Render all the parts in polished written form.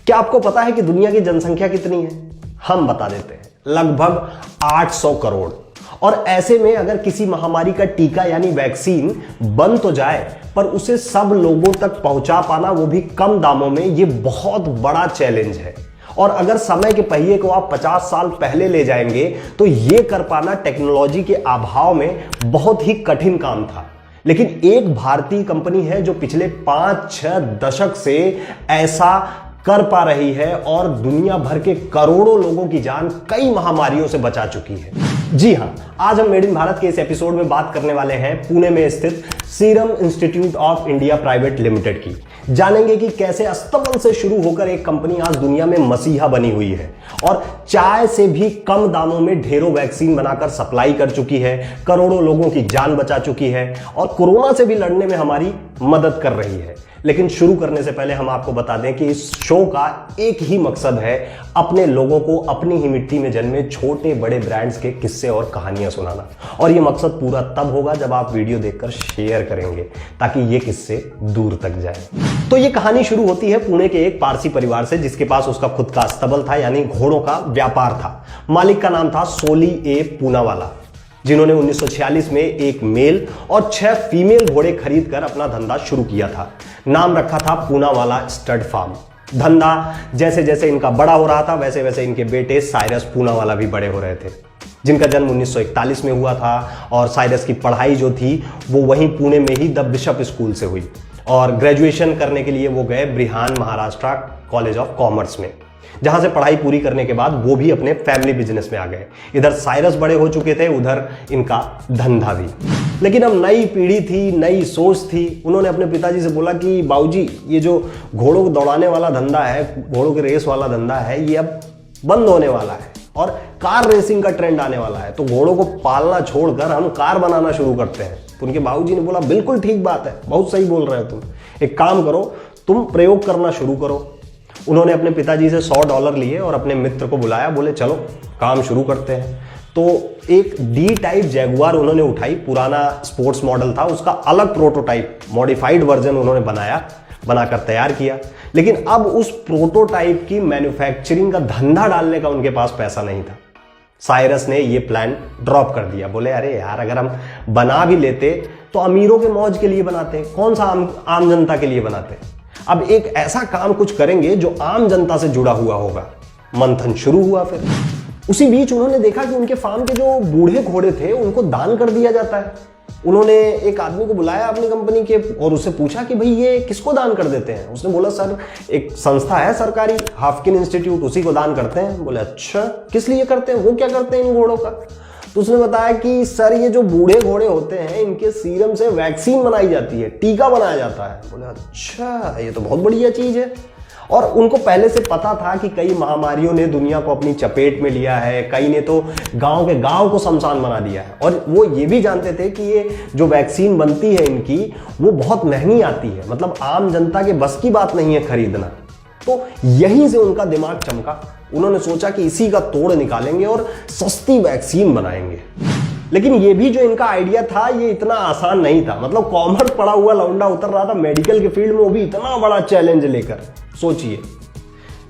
क्या आपको पता है कि दुनिया की जनसंख्या कितनी है? हम बता देते हैं, लगभग 800 करोड़। और ऐसे में अगर किसी महामारी का टीका यानी वैक्सीन बन तो जाए, पर उसे सब लोगों तक पहुंचा पाना, वो भी कम दामों में, ये बहुत बड़ा चैलेंज है। और अगर समय के पहिए को आप 50 साल पहले ले जाएंगे तो ये कर पाना टेक्नोलॉजी के अभाव में बहुत ही कठिन काम था। लेकिन एक भारतीय कंपनी है जो पिछले 5-6 दशक से ऐसा कर पा रही है और दुनिया भर के करोड़ों लोगों की जान कई महामारियों से बचा चुकी है। जी हां, आज हम मेड इन भारत के इस एपिसोड में बात करने वाले हैं पुणे में स्थित serum institute of India private limited की। जानेंगे कि कैसे अस्तबल से शुरू होकर एक कंपनी आज दुनिया में मसीहा बनी हुई है और चाय से भी कम दामों में ढेरों वैक्सीन बनाकर सप्लाई कर चुकी है, करोड़ों लोगों की जान बचा चुकी है और कोरोना से भी लड़ने में हमारी मदद कर रही है। लेकिन शुरू करने से पहले हम आपको बता दें कि इस शो का एक ही मकसद है, अपने लोगों को अपनी ही मिट्टी में जन्मे छोटे बड़े ब्रांड्स के किस्से और कहानियां सुनाना। और यह मकसद पूरा तब होगा जब आप वीडियो देखकर शेयर करेंगे, ताकि ये किस्से दूर तक जाए। तो ये कहानी शुरू होती है पुणे के एक पारसी परिवार से, जिसके पास उसका खुद का अस्तबल था, यानी घोड़ों का व्यापार था। मालिक का नाम था सोली ए पूनावाला, जिन्होंने 1946 में एक मेल और 6 फीमेल घोड़े खरीद कर अपना धंधा शुरू किया था। नाम रखा था पूनावाला स्टड फार्म। धंधा जैसे जैसे इनका बड़ा हो रहा था, वैसे वैसे इनके बेटे साइरस पूनावाला भी बड़े हो रहे थे, जिनका जन्म 1941 में हुआ था। और साइरस की पढ़ाई जो थी वो वहीं पुणे में ही द बिशप स्कूल से हुई और ग्रेजुएशन करने के लिए वो गए ब्रिहान महाराष्ट्र कॉलेज ऑफ कॉमर्स में, जहां से पढ़ाई पूरी करने के बाद वो भी अपने फैमिली बिजनेस में आ गए। इधर साइरस बड़े हो चुके थे, उधर इनका धंधा भी। लेकिन अब नई पीढ़ी थी, नई सोच थी। उन्होंने अपने पिताजी से बोला कि बाबूजी, ये जो घोड़ों को दौड़ाने वाला धंधा है, घोड़ों के रेस वाला धंधा है, ये अब बंद होने वाला है और कार रेसिंग का ट्रेंड आने वाला है। तो घोड़ों को पालना छोड़कर हम कार बनाना शुरू करते हैं। तो उनके बाबूजी ने बोला, बिल्कुल ठीक बात है, बहुत सही बोल रहे हो तुम। एक काम करो, तुम प्रयोग करना शुरू करो। उन्होंने अपने पिताजी से $100 लिए और अपने मित्र को बुलाया, बोले चलो काम शुरू करते हैं। तो एक डी टाइप जैगुआर उन्होंने उठाई, पुराना स्पोर्ट्स मॉडल था, उसका अलग प्रोटोटाइप मॉडिफाइड वर्जन उन्होंने बनाकर तैयार किया। लेकिन अब उस प्रोटोटाइप की मैन्युफैक्चरिंग का धंधा डालने का उनके पास पैसा नहीं था। साइरस ने यह प्लान ड्रॉप कर दिया। बोले अरे यार, अगर हम बना भी लेते तो अमीरों के मौज के लिए बनाते, कौन सा आम जनता के लिए बनाते। अब एक ऐसा काम कुछ करेंगे जो आम जनता से जुड़ा हुआ होगा। मंथन शुरू हुआ। फिर उसी बीच उन्होंने देखा कि उनके फार्म के जो बूढ़े घोड़े थे उनको दान कर दिया जाता है। उन्होंने एक आदमी को बुलाया अपनी कंपनी के और उससे पूछा कि भाई ये किसको दान कर देते हैं। उसने बोला सर, एक संस्था है सरकारी, हाफकिन इंस्टीट्यूट, उसी को दान करते हैं। बोले अच्छा, किस लिए करते हैं, वो क्या करते हैं इन घोड़ों का। तो उसने बताया कि सर, ये जो बूढ़े घोड़े होते हैं इनके सीरम से वैक्सीन बनाई जाती है, टीका बनाया जाता है। बोले अच्छा, ये तो बहुत बढ़िया चीज है। और उनको पहले से पता था कि कई महामारियों ने दुनिया को अपनी चपेट में लिया है, कई ने तो गांव के गांव को शमशान बना दिया है। और वो ये भी जानते थे कि ये जो वैक्सीन बनती है इनकी, वो बहुत महंगी आती है, मतलब आम जनता के बस की बात नहीं है खरीदना। तो यहीं से उनका दिमाग चमका। उन्होंने सोचा कि इसी का तोड़ निकालेंगे और सस्ती वैक्सीन बनाएंगे। लेकिन ये भी जो इनका आइडिया था, ये इतना आसान नहीं था। मतलब कॉमर्स पढ़ा हुआ लौंडा उतर रहा था मेडिकल के फील्ड में, वो भी इतना बड़ा चैलेंज लेकर। सोचिए।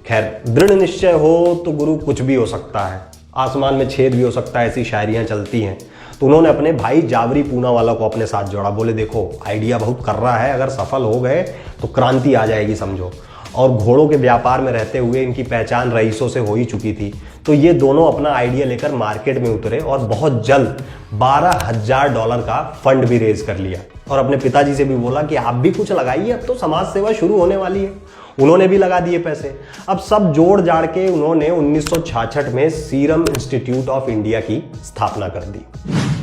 खैर, दृढ़ निश्चय हो तो गुरु कुछ भी हो सकता है, आसमान में छेद भी हो सकता है, ऐसी शायरियां चलती हैं। तो उन्होंने अपने भाई जावरी पूनावाला को अपने साथ जोड़ा। बोले देखो, आइडिया बहुत कर रहा है, अगर सफल हो गए तो क्रांति आ जाएगी समझो। और घोड़ों के व्यापार में रहते हुए इनकी पहचान रईसों से हो ही चुकी थी। तो ये दोनों अपना आइडिया लेकर मार्केट में उतरे और बहुत जल्द $12,000 का फंड भी रेज कर लिया। और अपने पिताजी से भी बोला कि आप भी कुछ लगाइए, अब तो समाज सेवा शुरू होने वाली है। उन्होंने भी लगा दिए पैसे। अब सब जोड़ जाड़ के उन्होंने 1966 में सीरम इंस्टीट्यूट ऑफ इंडिया की स्थापना कर दी।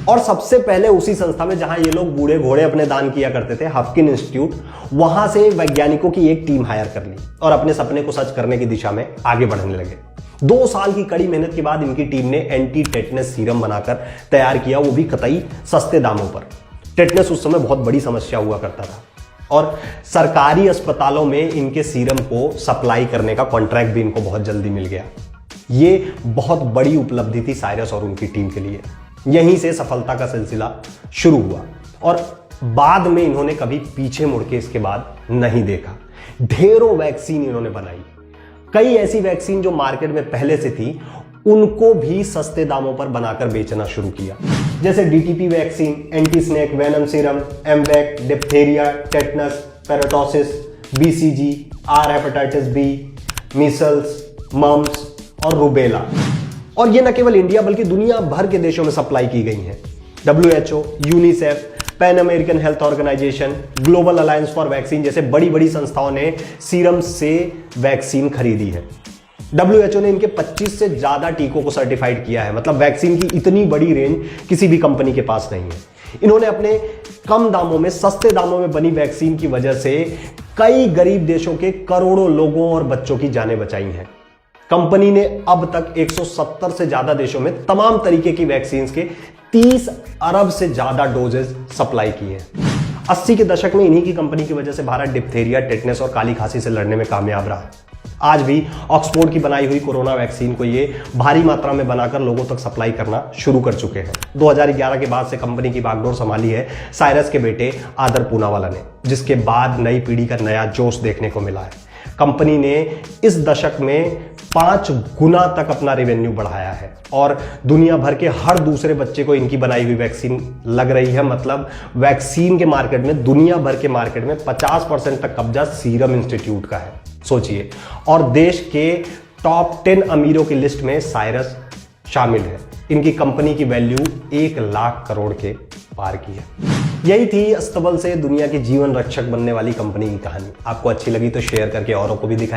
और सबसे पहले उसी संस्था में जहां ये लोग बूढ़े घोड़े अपने दान किया करते थे, हाफकिन इंस्टीट्यूट, वहां से वैज्ञानिकों की एक टीम हायर कर ली और अपने सपने को सच करने की दिशा में आगे बढ़ने लगे। 2 साल की कड़ी मेहनत के बाद इनकी टीम ने एंटी टेटनस सीरम बनाकर तैयार किया, वो भी कतई सस्ते दामों पर। टेटनस उस समय बहुत बड़ी समस्या हुआ करता था और सरकारी अस्पतालों में इनके सीरम को सप्लाई करने का कॉन्ट्रैक्ट भी इनको बहुत जल्दी मिल गया। ये बहुत बड़ी उपलब्धि थी साइरस और उनकी टीम के लिए। यहीं से सफलता का सिलसिला शुरू हुआ और बाद में इन्होंने कभी पीछे मुड़ के इसके बाद नहीं देखा। ढेरों वैक्सीन इन्होंने बनाई, कई ऐसी वैक्सीन जो मार्केट में पहले से थी उनको भी सस्ते दामों पर बनाकर बेचना शुरू किया, जैसे DTP vaccine, anti snake venom serum, एमवैक, डिप्थेरिया, टेटनस, पेराटोसिस, बीसीजी, आर हेपेटाइटिस बी, मीसल्स, मम्स और रूबेला। और ये न केवल इंडिया बल्कि दुनिया भर के देशों में सप्लाई की गई हैं। WHO, UNICEF, Pan American Health Organization, global alliance for vaccine जैसे बड़ी बड़ी संस्थाओं ने सीरम से वैक्सीन खरीदी है। WHO ने इनके 25 से ज्यादा टीकों को सर्टिफाइड किया है। मतलब वैक्सीन की इतनी बड़ी रेंज किसी भी कंपनी के पास नहीं है। इन्होंने अपने कम दामों में, सस्ते दामों में बनी वैक्सीन की वजह से कई गरीब देशों के करोड़ों लोगों और बच्चों की जानें बचाई हैं। कंपनी ने अब तक 170 से ज्यादा देशों में तमाम तरीके की वैक्सीन के 30 अरब से ज्यादा डोजेस सप्लाई किए हैं। 80 के दशक में इन्हीं की कंपनी की वजह से भारत डिप्थेरिया, टेटनस और काली खांसी से लड़ने में कामयाब रहा। आज भी ऑक्सफोर्ड की बनाई हुई कोरोना वैक्सीन को ये भारी मात्रा में बनाकर लोगों तक सप्लाई करना शुरू कर चुके हैं। 2011 के बाद से कंपनी की बागडोर संभाली है साइरस के बेटे आदर पूनावाला ने, जिसके बाद नई पीढ़ी का नया जोश देखने को मिला है। कंपनी ने इस दशक में 5 गुना तक अपना रेवेन्यू बढ़ाया है और दुनिया भर के हर दूसरे बच्चे को इनकी बनाई हुई वैक्सीन लग रही है। मतलब वैक्सीन के मार्केट में, दुनिया भर के मार्केट में 50% तक कब्जा सीरम इंस्टीट्यूट का है, सोचिए। और देश के टॉप 10 अमीरों की लिस्ट में साइरस शामिल है। इनकी कंपनी की वैल्यू 1 लाख करोड़ के पार की है। यही थी अस्तबल से दुनिया की जीवन रक्षक बनने वाली कंपनी की कहानी। आपको अच्छी लगी तो शेयर करके औरों को भी दिखाएं।